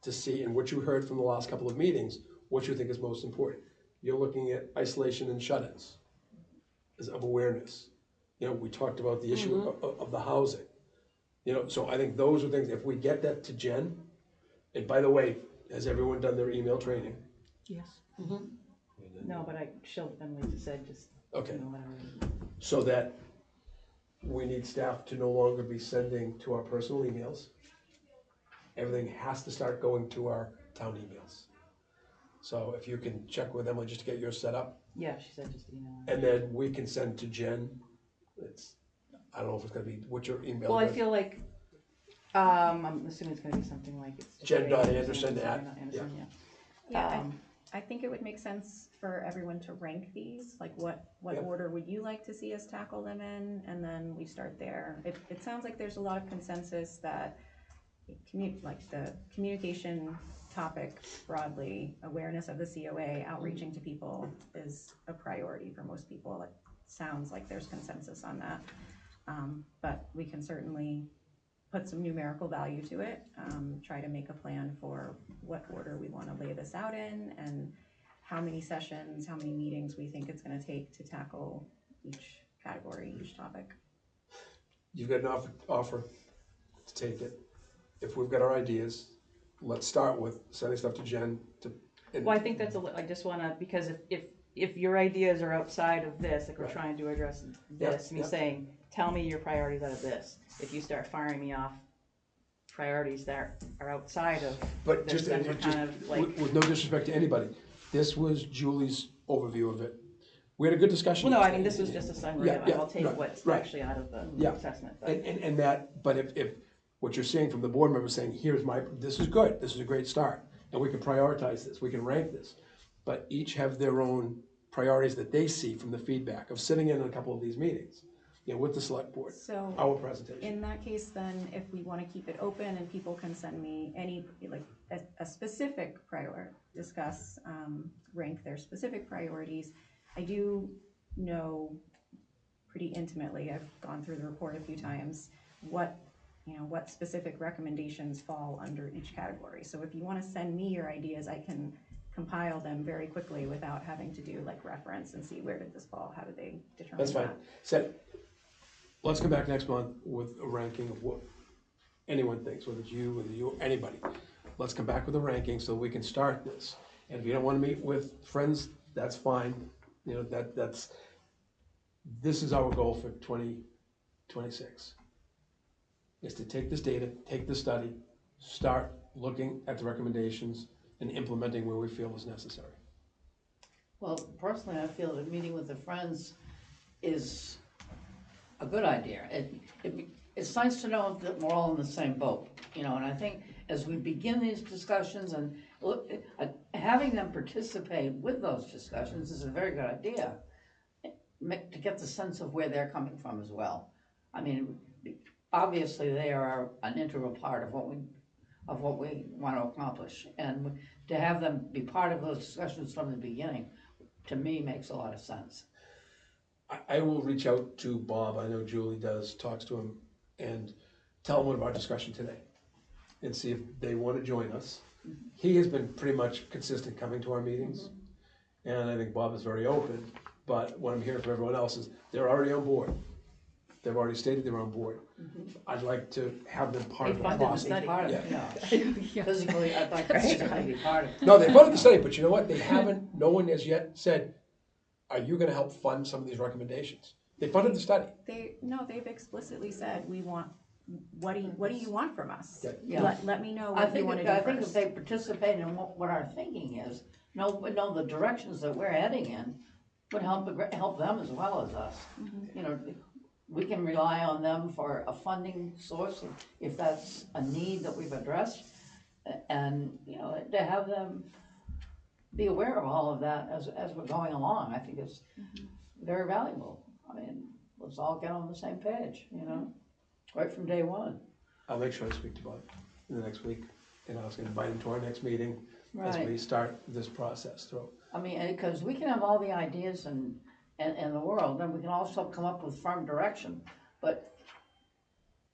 to see, and what you heard from the last couple of meetings, what you think is most important? You're looking at isolation and shut-ins as of awareness. You know, we talked about the issue of the housing. You know, so I think those are things, if we get that to Jen, and by the way, has everyone done their email training? Yes. No, but Emily just said, just, Okay. you know, whatever. So that we need staff to no longer be sending to our personal emails. Everything has to start going to our town emails. So if you can check with Emily just to get yours set up, Yeah, she said just email her. and then we can send to Jen. I don't know if it's gonna be, what's your email Well, I address? feel like, I'm assuming it's gonna be something like it's. just Jen.Anderson Jen.Anderson, yeah. Yeah, I think it would make sense for everyone to rank these, like what Yep. order would you like to see us tackle them in, and then we start there. It sounds like there's a lot of consensus that like the communication topic broadly, awareness of the COA, outreaching to people is a priority for most people. It sounds like there's consensus on that. But we can certainly put some numerical value to it, try to make a plan for what order we want to lay this out in, and how many sessions, how many meetings we think it's gonna take to tackle each category, each topic. You've got an offer to take it. If we've got our ideas, let's start with sending stuff to Jen to. Well, I think that's I just wanna, because if your ideas are outside of this, like we're Right. trying to address Yeah, this, me yeah. saying, tell me your priorities out of this. If you start firing me off priorities that are outside of But this, just, then we're kind of like, with no disrespect to anybody, this was Julie's overview of it. We had a good discussion. well, no, I yesterday. mean, this was just a summary of, Yeah, I'll take right, what's right. actually out of the Yeah. assessment. But And that, but if what you're saying from the board member saying, this is good, this is a great start, and we can prioritize this, we can rank this. But each have their own priorities that they see from the feedback of sitting in a couple of these meetings, with the select board, So our presentation. in that case, then, if we wanna keep it open and people can send me any, like, a specific discuss, rank their specific priorities. I do know pretty intimately, I've gone through the report a few times, what specific recommendations fall under each category. So if you wanna send me your ideas, I can compile them very quickly without having to do like reference and see where did this fall, how did they determine That's fine. that? So, let's come back next month with a ranking of what anyone thinks, whether it's you, anybody. Let's come back with a ranking so we can start this. And if you don't wanna meet with friends, that's fine. This is our goal for 2026. Is to take this data, take this study, start looking at the recommendations and implementing where we feel is necessary. Well, personally, I feel that meeting with the friends is a good idea. It's nice to know that we're all in the same boat, and I think as we begin these discussions and having them participate with those discussions is a very good idea. To get the sense of where they're coming from as well. I mean, obviously they are an integral part of what we want to accomplish, and to have them be part of those discussions from the beginning, to me, makes a lot of sense. I will reach out to Bob, I know Julie talks to him, and tell him about our discussion today, and see if they want to join us. He has been pretty much consistent coming to our meetings, and I think Bob is very open, but what I'm hearing from everyone else is they're already on board. They've already stated they're on board. I'd like to have them part of the funded the process. study. Part of it, physically, I'd like to physically be part of it. No, they funded the study, but you know what? No one has yet said, are you gonna help fund some of these recommendations? They funded the study. They've explicitly said, we want, what do you want from us? Okay. Yeah. Let me know I what you think, wanna I do think if first. they participate in what our thinking is, know the directions that we're heading in, would help them as well as us. We can rely on them for a funding source if that's a need that we've addressed, and to have them be aware of all of that as we're going along, I think is very valuable. I mean, let's all get on the same page, right from day one. I'll make sure I speak to Bob in the next week, and I was gonna invite him to our next meeting as Right. we start this process through. I mean, because we can have all the ideas in the world, and we can also come up with firm direction, but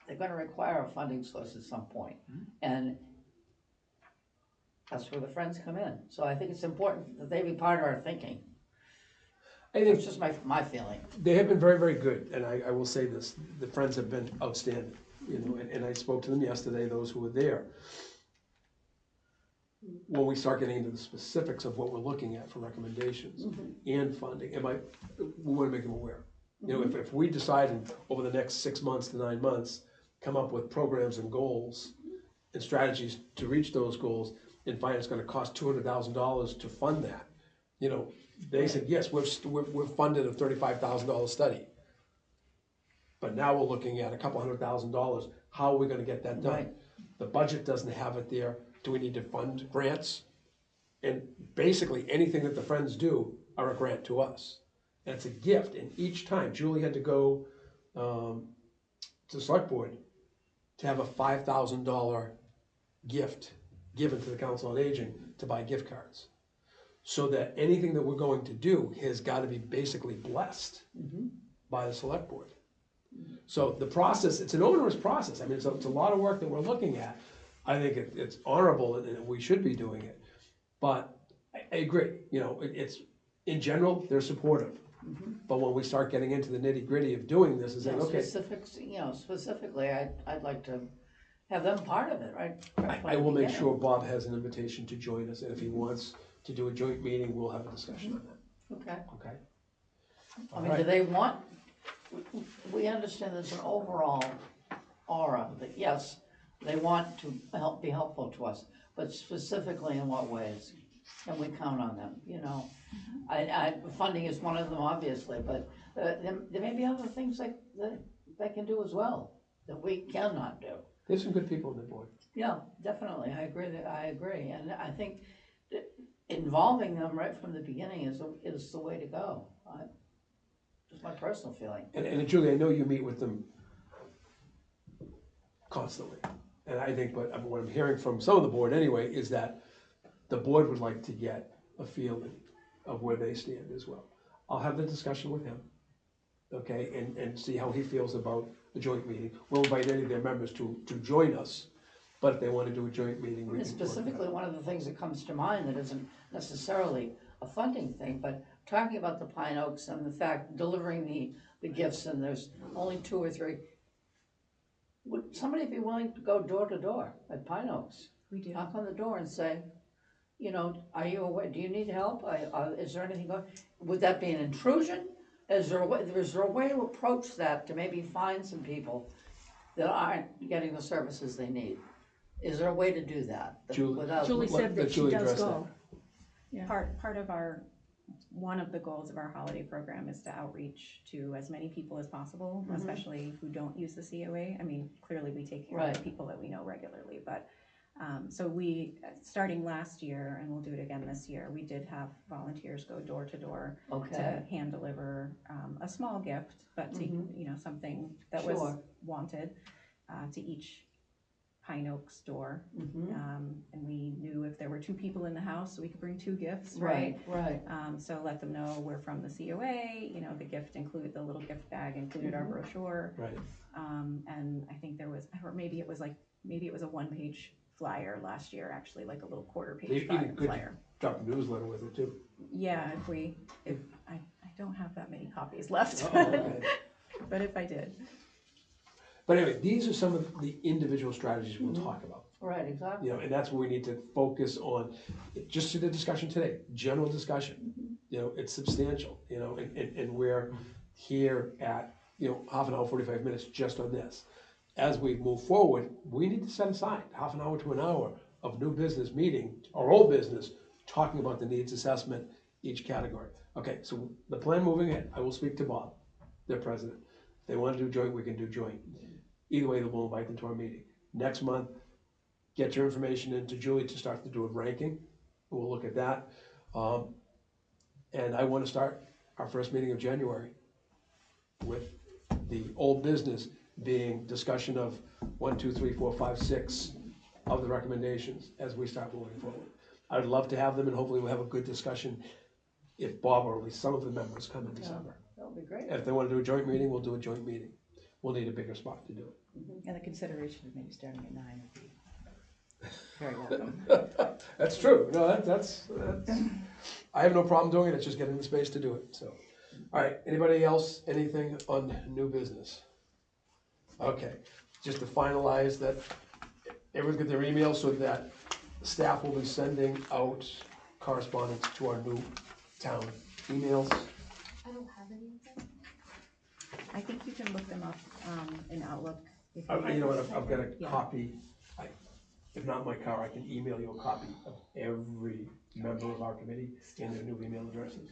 they're gonna require a funding source at some point. And that's where the friends come in. So I think it's important that they be part of our thinking. I think It's just my feeling. they have been very, very good, and I will say this, the Friends have been outstanding, and I spoke to them yesterday, those who were there. When we start getting into the specifics of what we're looking at for recommendations and funding, we wanna make them aware. If we decide over the next 6 months to 9 months, come up with programs and goals and strategies to reach those goals, and find it's gonna cost $200,000 to fund that, they said, yes, we've funded a $35,000 study. But now we're looking at a couple $100,000, how are we gonna get that done? Right. The budget doesn't have it there, do we need to fund grants? And basically, anything that the Friends do are a grant to us. And it's a gift, and each time, Julie had to go to the select board to have a $5,000 gift given to the Council on Aging to buy gift cards. So that anything that we're going to do has gotta be basically blessed by the select board. So the process, it's an onerous process, I mean, it's a lot of work that we're looking at. I think it's honorable and we should be doing it, but I agree, you know, it's, in general, they're supportive. But when we start getting into the nitty gritty of doing this, is saying, okay, Specifics, specifically, I'd like to have them part of it, right? I will make sure Bob has an invitation to join us, and if he wants to do a joint meeting, we'll have a discussion on that, Okay. okay? I mean, do they want, we understand there's an overall aura that, yes, they want to be helpful to us, but specifically in what ways? Can we count on them, you know? Funding is one of them, obviously, but there may be other things that they can do as well, that we cannot do. There's some good people on the board. Yeah, definitely, I agree, and I think that involving them right from the beginning is the way to go. Just my personal feeling. And Julie, I know you meet with them constantly, and I think, but what I'm hearing from some of the board anyway, is that the board would like to get a feeling of where they stand as well. I'll have the discussion with him, okay, and see how he feels about the joint meeting. We'll invite any of their members to join us, but if they want to do a joint meeting, we can. Specifically, one of the things that comes to mind that isn't necessarily a funding thing, but talking about the Pine Oaks and the fact delivering the gifts, and there's only 2 or 3. Would somebody be willing to go door to door at Pine Oaks? We do. Knock on the door and say, you know, are you aware, do you need help? Is there anything going, would that be an intrusion? Is there a way to approach that to maybe find some people that aren't getting the services they need? Is there a way to do that? Without? Julie said that she Julie does address go. Yeah. Part of one of the goals of our holiday program is to outreach to as many people as possible, especially who don't use the COA. I mean, clearly we take care of the people that we know regularly, but so we, starting last year, and we'll do it again this year, we did have volunteers go door to door to hand deliver a small gift, but to, you know, something that was wanted to each Pine Oaks store. And we knew if there were 2 people in the house, so we could bring 2 gifts, right? So let them know we're from the COA, you know, the gift included, the little gift bag included our brochure. Right. And I think there was, or maybe it was a 1-page flyer last year, actually, like a little quarter-page flyer. Drop a newsletter with it too. Yeah, if I don't have that many copies left, Oh, okay. but if I did. But anyway, these are some of the individual strategies we'll talk about. Right, exactly. You know, and that's where we need to focus on, just to the discussion today, general discussion. You know, it's substantial, you know, and we're here at, you know, half an hour, 45 minutes just on this. As we move forward, we need to set aside half an hour to an hour of new business meeting, or old business, talking about the needs assessment, each category. Okay, so the plan moving in, I will speak to Bob, their president. If they want to do joint, we can do joint. Either way, we'll invite them to our meeting. Next month, get your information into Julie to start to do a ranking. We'll look at that. And I want to start our first meeting of January with the old business being discussion of 1, 2, 3, 4, 5, 6 of the recommendations as we start moving forward. I'd love to have them, and hopefully we'll have a good discussion if Bob or at least some of the members come in December. That would be great. If they want to do a joint meeting, we'll do a joint meeting. We'll need a bigger spot to do it. And the consideration of maybe starting at 9 would be very welcome. That's true. No, that's, I have no problem doing it. It's just getting the space to do it, so. All right, anybody else, anything on new business? Okay, just to finalize that, everyone get their emails so that staff will be sending out correspondence to our new town emails. I don't have any of them. I think you can look them up in Outlook. If You know what, I've got a Yeah. copy, if not in my car, I can email you a copy of every member of our committee and their new email addresses.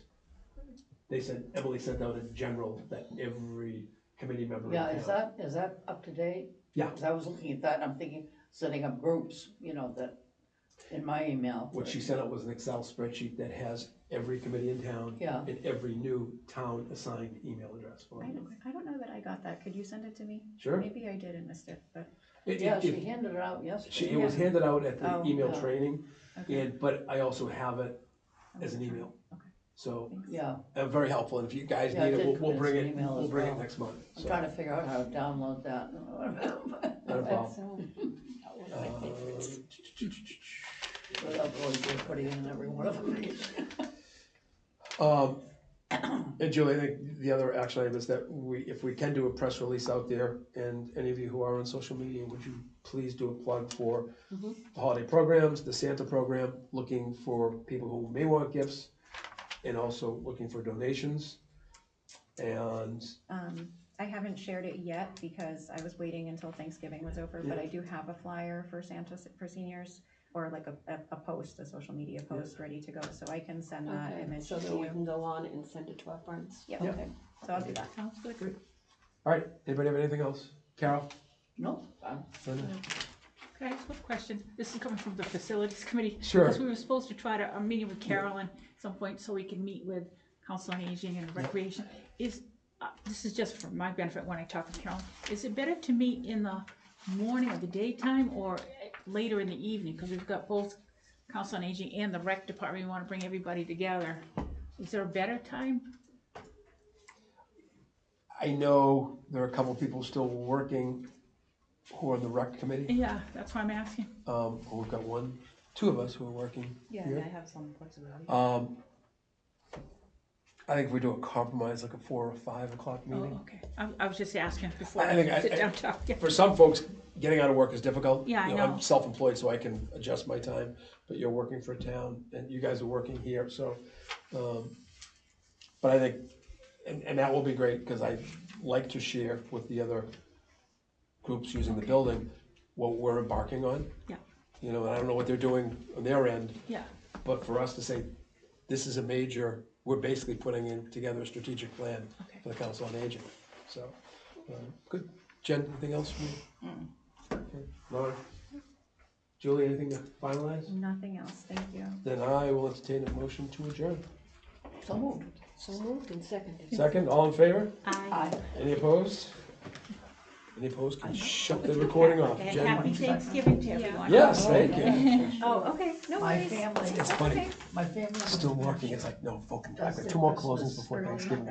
Emily sent out a general that every committee member. Yeah, is that up to date? Yeah. Because I was looking at that and I'm thinking, setting up groups, you know, that, in my email. What she sent out was an Excel spreadsheet that has every committee in town. Yeah. And every new town assigned email address for them. I don't know that I got that. Could you send it to me? Sure. Maybe I did and missed it, but. Yeah, she handed it out yesterday. It was handed out at the Oh, email yeah. training, Okay. but I also have it as an email. Okay. So, Thanks. Yeah, very helpful, and if you guys Yeah, I need it, did we'll bring as an it, email we'll as bring it well. next month. I'm So, trying to figure out how to download that. not a problem. without going through putting in every one of them. And Julie, I think the other action item is that if we can do a press release out there, and any of you who are on social media, would you please do a plug for the holiday programs, the Santa program, looking for people who may want gifts, and also looking for donations. And I haven't shared it yet because I was waiting until Thanksgiving was over, but I do have a flyer for Santa for seniors, or like a post, a social media post ready to go, so I can send that Okay, image so to that we you. can go on and send it to our friends. Yep. Yeah. Okay. So I'll do that. Sounds good. all right, anybody have anything else? Carol? No, Linda? Can I ask one question? This is coming from the facilities committee. Sure. Because we were supposed to try to, meeting with Carolyn at some point so we can meet with Council on Aging and Recreation. This is just for my benefit when I talk to Carolyn. Is it better to meet in the morning or the daytime or later in the evening? Because we've got both Council on Aging and the Rec Department. We want to bring everybody together. Is there a better time? I know there are a couple people still working who are on the rec committee. Yeah, that's why I'm asking. We've got two of us who are working Yeah, here. and I have some flexibility. I think if we do a compromise, like a 4 or 5 o'clock Oh, meeting. okay. I was just asking before I think I sit down and talk. Yeah. For some folks, getting out of work is difficult. Yeah, I You know. I'm self-employed, so I can adjust my time, but you're working for a town, and you guys are working here, so, but I think, and that will be great, because I like to share with the other groups using the building what we're embarking on. Yeah. You know, and I don't know what they're doing on their end, Yeah. but for us to say, this is a major, we're basically putting together a strategic plan Okay. for the Council on Aging, so, good. Jen, anything else from you? Okay. Laura? Julie, anything to finalize? Nothing else, thank you. Then I will entertain a motion to adjourn. so moved. So moved and seconded. Second, all in favor? Aye. Any opposed? Any opposed can shut the recording off. And Jen? happy Thanksgiving to everyone. Yes, thank you. Oh, okay, no My worries. family, It's funny, Okay. my family. still working, it's like, no, I've got 2 more closings before Thanksgiving.